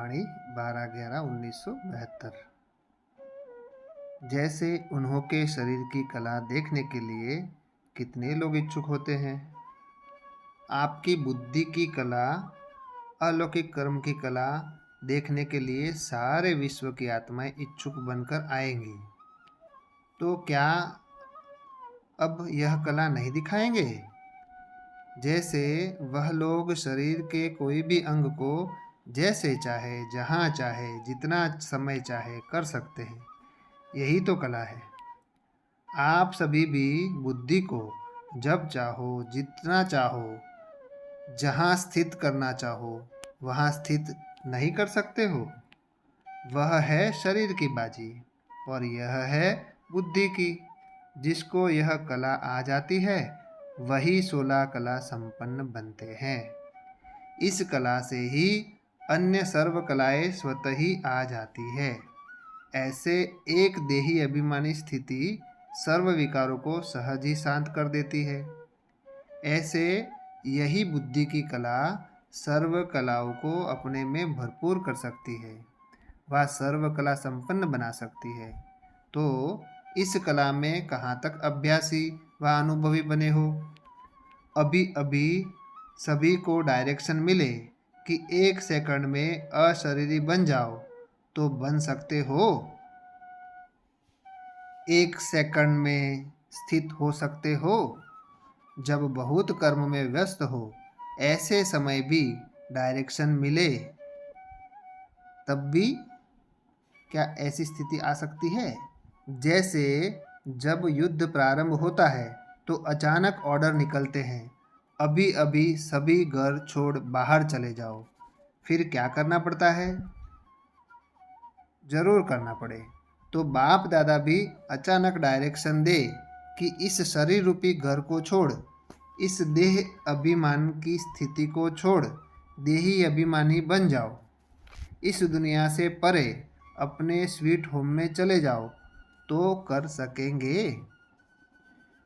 वाणी 12/11/1972। जैसे उन्हों के शरीर की कला देखने के लिए कितने लोग इच्छुक होते हैं, आपकी बुद्धि की कला, अलौकिक कर्म की कला देखने के लिए सारे विश्व की आत्माएं इच्छुक बनकर आएंगी। तो क्या अब यह कला नहीं दिखाएंगे? जैसे वह लोग शरीर के कोई भी अंग को जैसे चाहे, जहाँ चाहे, जितना समय चाहे कर सकते हैं। यही तो कला है। आप सभी भी बुद्धि को जब चाहो, जितना चाहो, जहाँ स्थित करना चाहो वहाँ स्थित नहीं कर सकते हो। वह है शरीर की बाजी और यह है बुद्धि की। जिसको यह कला आ जाती है वही 16 कला संपन्न बनते हैं। इस कला से ही अन्य सर्व कलाएं स्वतः ही आ जाती है। ऐसे एक देही अभिमानी स्थिति सर्व विकारों को सहज ही शांत कर देती है। ऐसे यही बुद्धि की कला सर्व कलाओं को अपने में भरपूर कर सकती है, वह सर्व कला संपन्न बना सकती है। तो इस कला में कहाँ तक अभ्यासी व अनुभवी बने हो? अभी अभी सभी को डायरेक्शन मिले कि 1 सेकंड में अशरीरी बन जाओ, तो बन सकते हो? 1 सेकंड में स्थित हो सकते हो? जब बहुत कर्म में व्यस्त हो, ऐसे समय भी डायरेक्शन मिले, तब भी क्या ऐसी स्थिति आ सकती है? जैसे जब युद्ध प्रारंभ होता है तो अचानक ऑर्डर निकलते हैं, अभी अभी सभी घर छोड़ बाहर चले जाओ। फिर क्या करना पड़ता है? जरूर करना पड़े तो बाप दादा भी अचानक डायरेक्शन दे कि इस शरीर रूपी घर को छोड़, इस देह अभिमान की स्थिति को छोड़ देही अभिमानी बन जाओ, इस दुनिया से परे अपने स्वीट होम में चले जाओ, तो कर सकेंगे?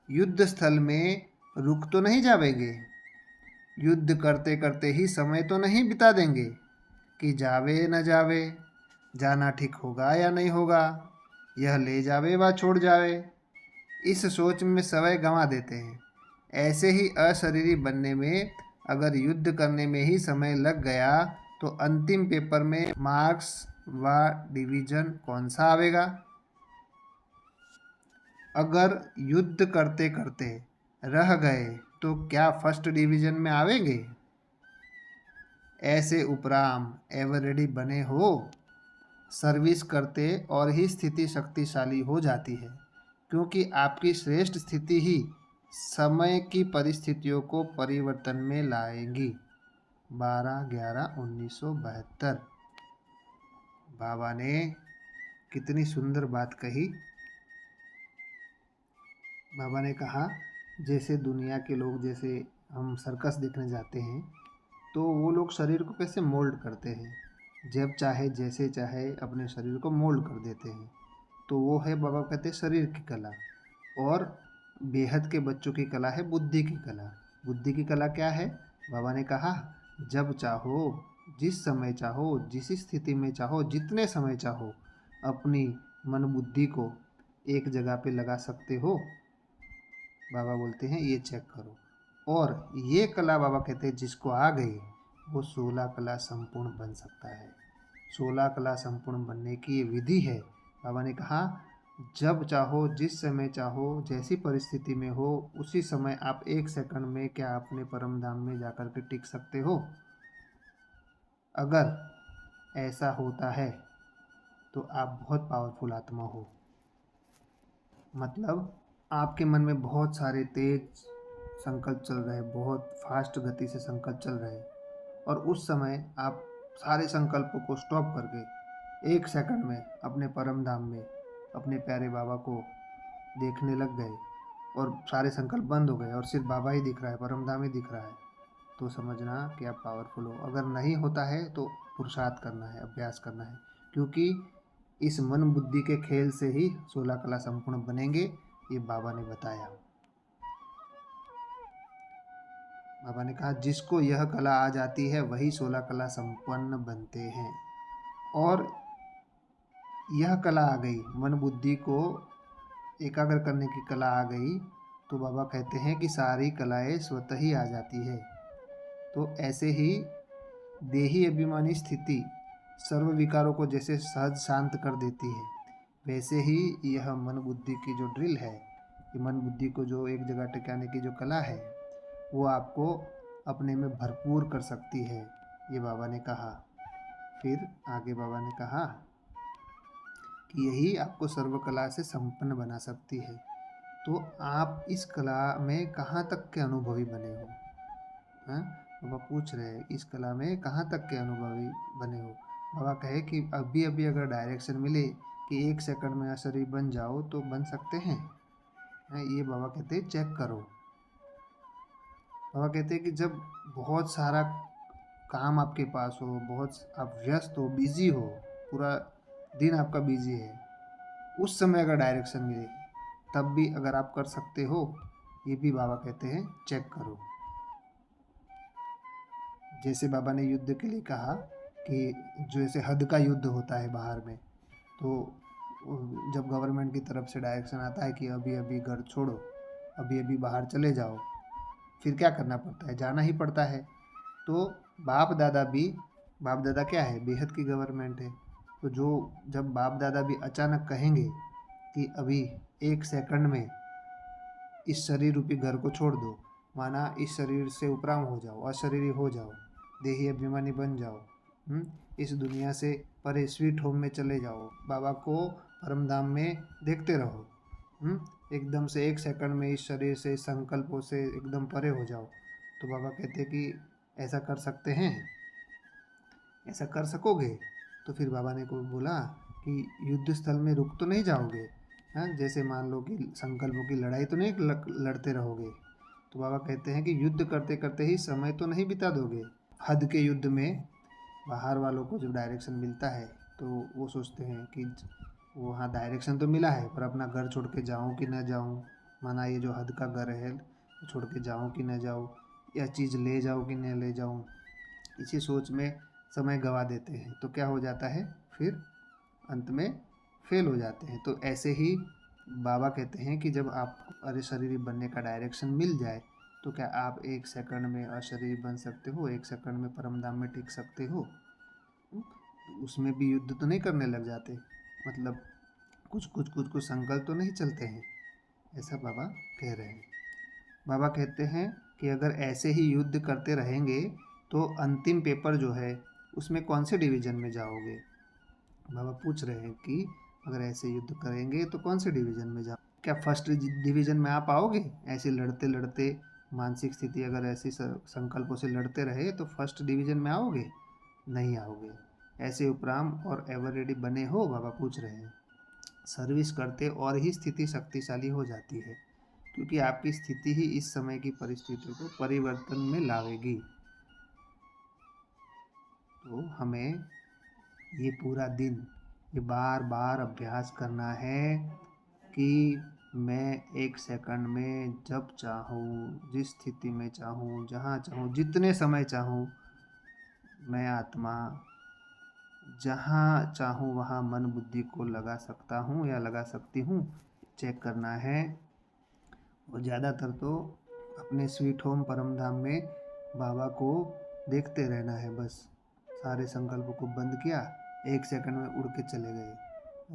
युद्ध स्थल में रुक तो नहीं जावेंगे? युद्ध करते करते ही समय तो नहीं बिता देंगे कि जावे न जावे, जाना ठीक होगा या नहीं होगा, यह ले जावे व छोड़ जावे, इस सोच में समय गंवा देते हैं। ऐसे ही अशरीरी बनने में अगर युद्ध करने में ही समय लग गया तो अंतिम पेपर में मार्क्स व डिवीजन कौन सा आवेगा? अगर युद्ध करते करते रह गए तो क्या फर्स्ट डिवीजन में आवेंगे? ऐसे उपराम एवर रेडी बने हो? सर्विस करते और ही स्थिति शक्तिशाली हो जाती है, क्योंकि आपकी श्रेष्ठ स्थिति ही समय की परिस्थितियों को परिवर्तन में लाएंगी। 12/11/1972। बाबा ने कितनी सुंदर बात कही। बाबा ने कहा जैसे दुनिया के लोग, जैसे हम सर्कस देखने जाते हैं तो वो लोग शरीर को कैसे मोल्ड करते हैं, जब चाहे जैसे चाहे अपने शरीर को मोल्ड कर देते हैं। तो वो है, बाबा कहते हैं, शरीर की कला। और बेहद के बच्चों की कला है बुद्धि की कला। बुद्धि की कला क्या है? बाबा ने कहा जब चाहो, जिस समय चाहो, जिस स्थिति में चाहो, जितने समय चाहो अपनी मन बुद्धि को एक जगह पे लगा सकते हो। बाबा बोलते हैं ये चेक करो। और ये कला बाबा कहते हैं जिसको आ गई वो 16 कला संपूर्ण बन सकता है। 16 कला संपूर्ण बनने की ये विधि है। बाबा ने कहा जब चाहो, जिस समय चाहो, जैसी परिस्थिति में हो, उसी समय आप 1 सेकंड में क्या अपने परम धाम में जाकर के टिक सकते हो? अगर ऐसा होता है तो आप बहुत पावरफुल आत्मा हो। मतलब आपके मन में बहुत सारे तेज संकल्प चल रहे हैं, बहुत फास्ट गति से संकल्प चल रहे हैं, और उस समय आप सारे संकल्पों को स्टॉप करके 1 सेकंड में अपने परम धाम में अपने प्यारे बाबा को देखने लग गए और सारे संकल्प बंद हो गए और सिर्फ बाबा ही दिख रहा है, परम धाम ही दिख रहा है, तो समझना कि आप पावरफुल हो। अगर नहीं होता है तो पुरुषार्थ करना है, अभ्यास करना है, क्योंकि इस मन बुद्धि के खेल से ही 16 कला संपूर्ण बनेंगे, ये बाबा ने बताया। बाबा ने कहा जिसको यह कला आ जाती है वही 16 कला संपन्न बनते हैं। और यह कला आ गई, मन बुद्धि को एकाग्र करने की कला आ गई, तो बाबा कहते हैं कि सारी कलाएं स्वतः ही आ जाती है। तो ऐसे ही देही अभिमानी स्थिति सर्व विकारों को जैसे सहज शांत कर देती है, वैसे ही यह मन बुद्धि की जो ड्रिल है, ये मन बुद्धि को जो एक जगह टिकाने की जो कला है, वो आपको अपने में भरपूर कर सकती है, ये बाबा ने कहा। फिर आगे बाबा ने कहा कि यही आपको सर्व कला से संपन्न बना सकती है। तो आप इस कला में कहाँ तक के अनुभवी बने हो? हाँ, बाबा पूछ रहे हैं इस कला में कहाँ तक के अनुभवी बने हो? बाबा कहे कि अभी अभी अगर डायरेक्शन मिले कि 1 सेकंड में अशरीरी बन जाओ तो बन सकते हैं। ये बाबा कहते हैं चेक करो। बाबा कहते हैं कि जब बहुत सारा काम आपके पास हो, बहुत आप व्यस्त हो, बिजी हो, पूरा दिन आपका बिजी है, उस समय अगर डायरेक्शन मिले तब भी अगर आप कर सकते हो, ये भी बाबा कहते हैं चेक करो। जैसे बाबा ने युद्ध के लिए कहा कि जैसे हद का युद्ध होता है बाहर में, तो जब गवर्नमेंट की तरफ से डायरेक्शन आता है कि अभी अभी घर छोड़ो, अभी अभी बाहर चले जाओ, फिर क्या करना पड़ता है? जाना ही पड़ता है। तो बाप दादा क्या है? बेहद की गवर्नमेंट है। तो जब बाप दादा भी अचानक कहेंगे कि अभी 1 सेकंड में इस शरीर रूपी घर को छोड़ दो, माना इस शरीर से उपराम हो जाओ, अशरीरी हो जाओ, देही अभिमानी बन जाओ, इस दुनिया से परे स्वीट होम में चले जाओ, बाबा को परमधाम में देखते रहो, एकदम से 1 सेकंड में इस शरीर से, इस संकल्पों से एकदम परे हो जाओ, तो बाबा कहते कि ऐसा कर सकते हैं? ऐसा कर सकोगे? तो फिर बाबा ने को बोला कि युद्ध स्थल में रुक तो नहीं जाओगे? हाँ, जैसे मान लो कि संकल्पों की लड़ाई तो नहीं लड़ते रहोगे? तो बाबा कहते हैं कि युद्ध करते करते ही समय तो नहीं बिता दोगे। हद के युद्ध में बाहर वालों को जब डायरेक्शन मिलता है तो वो सोचते हैं कि वहाँ डायरेक्शन तो मिला है, पर अपना घर छोड़ के जाऊँ कि ना जाऊँ, माना ये जो हद का घर है छोड़ के जाऊँ कि ना जाऊँ, या चीज़ ले जाऊँ कि न ले जाऊँ, इसी सोच में समय गवा देते हैं। तो क्या हो जाता है, फिर अंत में फेल हो जाते हैं। तो ऐसे ही बाबा कहते हैं कि जब आपको अशरीरी बनने का डायरेक्शन मिल जाए तो क्या आप 1 सेकंड में अशरीरी बन सकते हो? 1 सेकंड में परमधाम में टिक सकते हो? उसमें भी युद्ध तो नहीं करने लग जाते, मतलब कुछ संकल्प तो नहीं चलते हैं, ऐसा बाबा कह रहे हैं। बाबा कहते हैं कि अगर ऐसे ही युद्ध करते रहेंगे तो अंतिम पेपर जो है उसमें कौन से डिवीज़न में जाओगे? बाबा पूछ रहे हैं कि अगर ऐसे युद्ध करेंगे तो कौन से डिवीज़न में जाओ? क्या फर्स्ट डिवीज़न में आप आओगे? ऐसे लड़ते लड़ते मानसिक स्थिति अगर ऐसी संकल्पों से लड़ते रहे तो फर्स्ट डिवीज़न में आओगे? नहीं आओगे। ऐसे उपराम और एवर रेडी बने हो? बाबा पूछ रहे हैं। सर्विस करते और ही स्थिति शक्तिशाली हो जाती है, क्योंकि आपकी स्थिति ही इस समय की परिस्थितियों को परिवर्तन में लावेगी। तो हमें ये पूरा दिन ये बार बार अभ्यास करना है कि मैं 1 सेकंड में जब चाहूँ, जिस स्थिति में चाहूँ, जहाँ चाहूँ, जितने समय चाहूँ, मैं आत्मा जहाँ चाहूँ वहाँ मन बुद्धि को लगा सकता हूँ या लगा सकती हूँ, चेक करना है। और ज़्यादातर तो अपने स्वीट होम परमधाम में बाबा को देखते रहना है बस। सारे संकल्पों को बंद किया, 1 सेकंड में उड़ के चले गए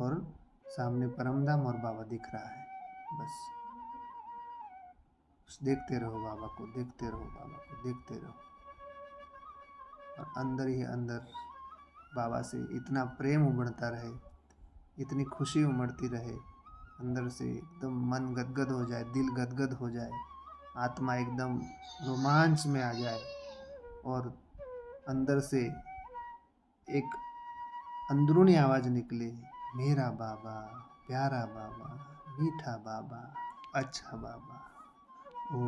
और सामने परमधाम और बाबा दिख रहा है, बस देखते रहो बाबा को, देखते रहो बाबा को, देखते रहो। और अंदर ही अंदर बाबा से इतना प्रेम उमड़ता रहे, इतनी खुशी उमड़ती रहे, अंदर से एकदम मन गदगद हो जाए, दिल गदगद हो जाए, आत्मा एकदम रोमांच में आ जाए और अंदर से एक अंदरूनी आवाज़ निकले, मेरा बाबा, प्यारा बाबा, मीठा बाबा, अच्छा बाबा। ओ